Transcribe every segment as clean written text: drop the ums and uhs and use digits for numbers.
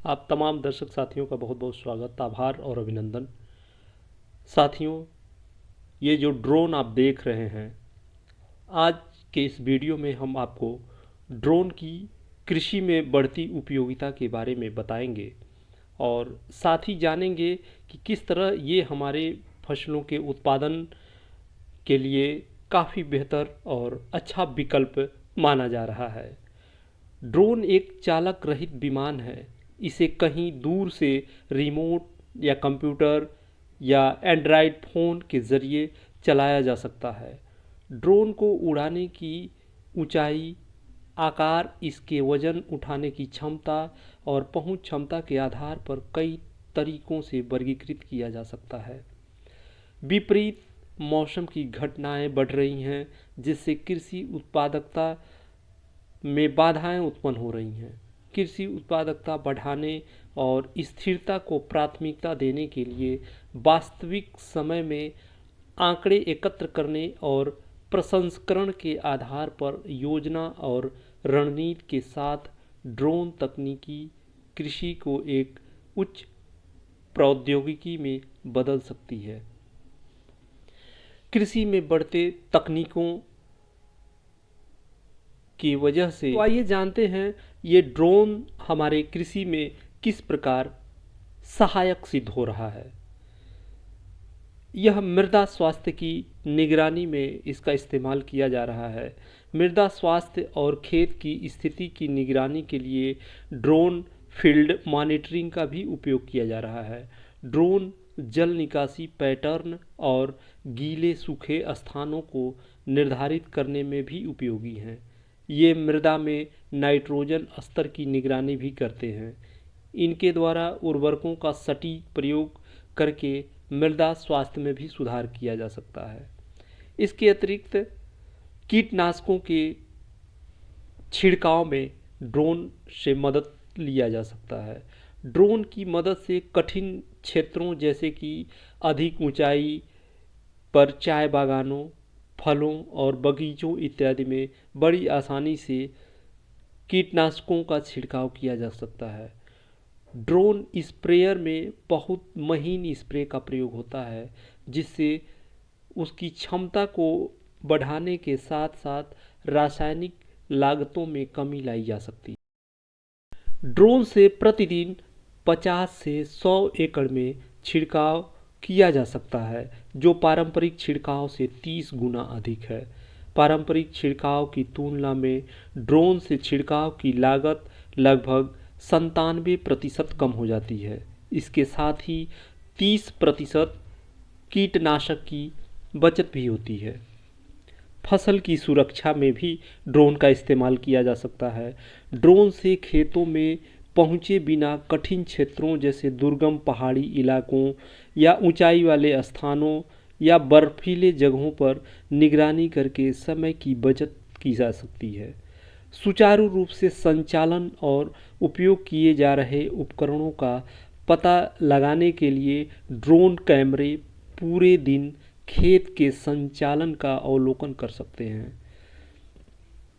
आप तमाम दर्शक साथियों का बहुत बहुत स्वागत, आभार और अभिनंदन। साथियों, ये जो ड्रोन आप देख रहे हैं, आज के इस वीडियो में हम आपको ड्रोन की कृषि में बढ़ती उपयोगिता के बारे में बताएंगे और साथ ही जानेंगे कि किस तरह ये हमारे फसलों के उत्पादन के लिए काफ़ी बेहतर और अच्छा विकल्प माना जा रहा है। ड्रोन एक चालक रहित विमान है। इसे कहीं दूर से रिमोट या कंप्यूटर या एंड्रॉयड फ़ोन के ज़रिए चलाया जा सकता है। ड्रोन को उड़ाने की ऊंचाई, आकार, इसके वजन उठाने की क्षमता और पहुंच क्षमता के आधार पर कई तरीकों से वर्गीकृत किया जा सकता है। विपरीत मौसम की घटनाएं बढ़ रही हैं, जिससे कृषि उत्पादकता में बाधाएं उत्पन्न हो रही हैं। कृषि उत्पादकता बढ़ाने और स्थिरता को प्राथमिकता देने के लिए वास्तविक समय में आंकड़े एकत्र करने और प्रसंस्करण के आधार पर योजना और रणनीति के साथ ड्रोन तकनीकी कृषि को एक उच्च प्रौद्योगिकी में बदल सकती है। कृषि में बढ़ते तकनीकों की वजह से तो आइए जानते हैं ये ड्रोन हमारे कृषि में किस प्रकार सहायक सिद्ध हो रहा है। यह मृदा स्वास्थ्य की निगरानी में इसका इस्तेमाल किया जा रहा है। मृदा स्वास्थ्य और खेत की स्थिति की निगरानी के लिए ड्रोन फील्ड मॉनिटरिंग का भी उपयोग किया जा रहा है। ड्रोन जल निकासी पैटर्न और गीले सूखे स्थानों को निर्धारित करने में भी उपयोगी हैं। ये मृदा में नाइट्रोजन स्तर की निगरानी भी करते हैं। इनके द्वारा उर्वरकों का सटीक प्रयोग करके मृदा स्वास्थ्य में भी सुधार किया जा सकता है। इसके अतिरिक्त कीटनाशकों के छिड़काव में ड्रोन से मदद लिया जा सकता है। ड्रोन की मदद से कठिन क्षेत्रों जैसे कि अधिक ऊंचाई पर चाय बागानों, फलों और बगीचों इत्यादि में बड़ी आसानी से कीटनाशकों का छिड़काव किया जा सकता है। ड्रोन स्प्रेयर में बहुत महीन स्प्रे का प्रयोग होता है, जिससे उसकी क्षमता को बढ़ाने के साथ साथ रासायनिक लागतों में कमी लाई जा सकती है। ड्रोन से प्रतिदिन 50 से 100 एकड़ में छिड़काव किया जा सकता है, जो पारंपरिक छिड़काव से 30 गुना अधिक है। पारंपरिक छिड़काव की तुलना में ड्रोन से छिड़काव की लागत लगभग 97% कम हो जाती है। इसके साथ ही 30% कीटनाशक की बचत भी होती है। फसल की सुरक्षा में भी ड्रोन का इस्तेमाल किया जा सकता है। ड्रोन से खेतों में पहुँचे बिना कठिन क्षेत्रों जैसे दुर्गम पहाड़ी इलाकों या ऊंचाई वाले स्थानों या बर्फीले जगहों पर निगरानी करके समय की बचत की जा सकती है। सुचारू रूप से संचालन और उपयोग किए जा रहे उपकरणों का पता लगाने के लिए ड्रोन कैमरे पूरे दिन खेत के संचालन का अवलोकन कर सकते हैं।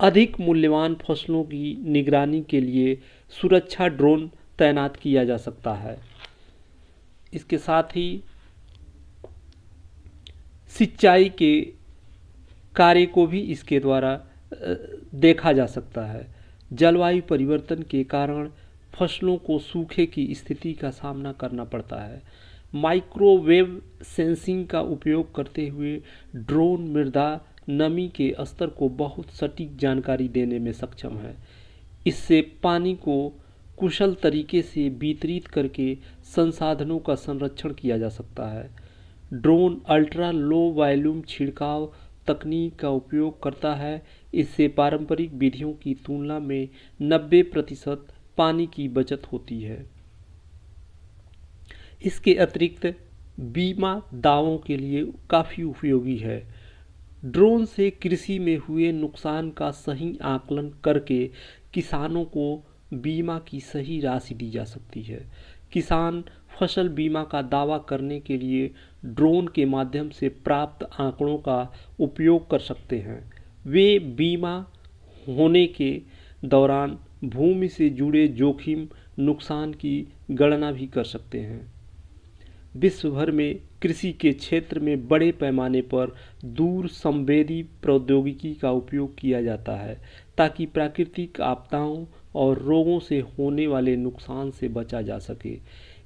अधिक मूल्यवान फसलों की निगरानी के लिए सुरक्षा ड्रोन तैनात किया जा सकता है। इसके साथ ही सिंचाई के कार्य को भी इसके द्वारा देखा जा सकता है। जलवायु परिवर्तन के कारण फसलों को सूखे की स्थिति का सामना करना पड़ता है। माइक्रोवेव सेंसिंग का उपयोग करते हुए ड्रोन मृदा नमी के स्तर को बहुत सटीक जानकारी देने में सक्षम है। इससे पानी को कुशल तरीके से वितरित करके संसाधनों का संरक्षण किया जा सकता है। ड्रोन अल्ट्रा लो वॉल्यूम छिड़काव तकनीक का उपयोग करता है। इससे पारंपरिक विधियों की तुलना में 90% पानी की बचत होती है। इसके अतिरिक्त बीमा दावों के लिए काफ़ी उपयोगी है। ड्रोन से कृषि में हुए नुकसान का सही आकलन करके किसानों को बीमा की सही राशि दी जा सकती है। किसान फसल बीमा का दावा करने के लिए ड्रोन के माध्यम से प्राप्त आंकड़ों का उपयोग कर सकते हैं। वे बीमा होने के दौरान भूमि से जुड़े जोखिम, नुकसान की गणना भी कर सकते हैं। विश्व भर में कृषि के क्षेत्र में बड़े पैमाने पर दूर संवेदी प्रौद्योगिकी का उपयोग किया जाता है ताकि प्राकृतिक आपदाओं और रोगों से होने वाले नुकसान से बचा जा सके।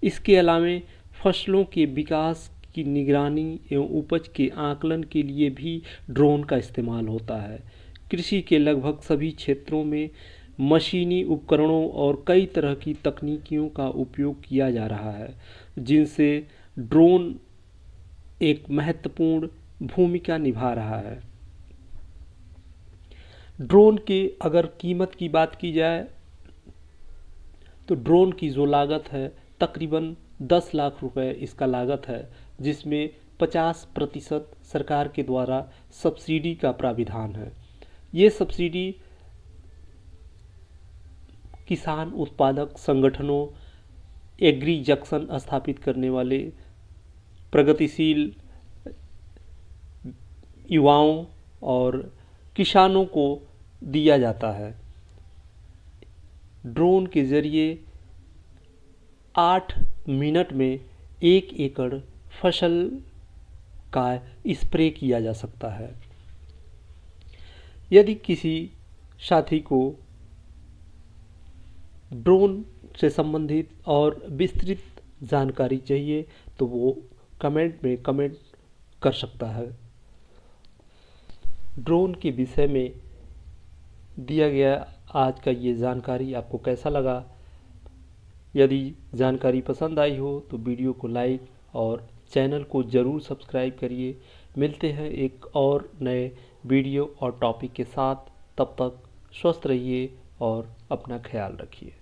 इसके अलावा फसलों के विकास की निगरानी एवं उपज के आकलन के लिए भी ड्रोन का इस्तेमाल होता है। कृषि के लगभग सभी क्षेत्रों में मशीनी उपकरणों और कई तरह की तकनीकियों का उपयोग किया जा रहा है, जिनसे ड्रोन एक महत्वपूर्ण भूमिका निभा रहा है। ड्रोन के अगर कीमत की बात की जाए तो ड्रोन की जो लागत है तकरीबन 10 लाख रुपए इसका लागत है, जिसमें 50% सरकार के द्वारा सब्सिडी का प्राविधान है। ये सब्सिडी किसान उत्पादक संगठनों, एग्री जंक्शन स्थापित करने वाले, प्रगतिशील युवाओं और किसानों को दिया जाता है। ड्रोन के जरिए 8 मिनट में 1 एकड़ फसल का स्प्रे किया जा सकता है। यदि किसी साथी को ड्रोन से संबंधित और विस्तृत जानकारी चाहिए तो वो कमेंट में कमेंट कर सकता है। ड्रोन के विषय में दिया गया आज का ये जानकारी आपको कैसा लगा? यदि जानकारी पसंद आई हो तो वीडियो को लाइक और चैनल को ज़रूर सब्सक्राइब करिए। मिलते हैं एक और नए वीडियो और टॉपिक के साथ। तब तक स्वस्थ रहिए और अपना ख्याल रखिए।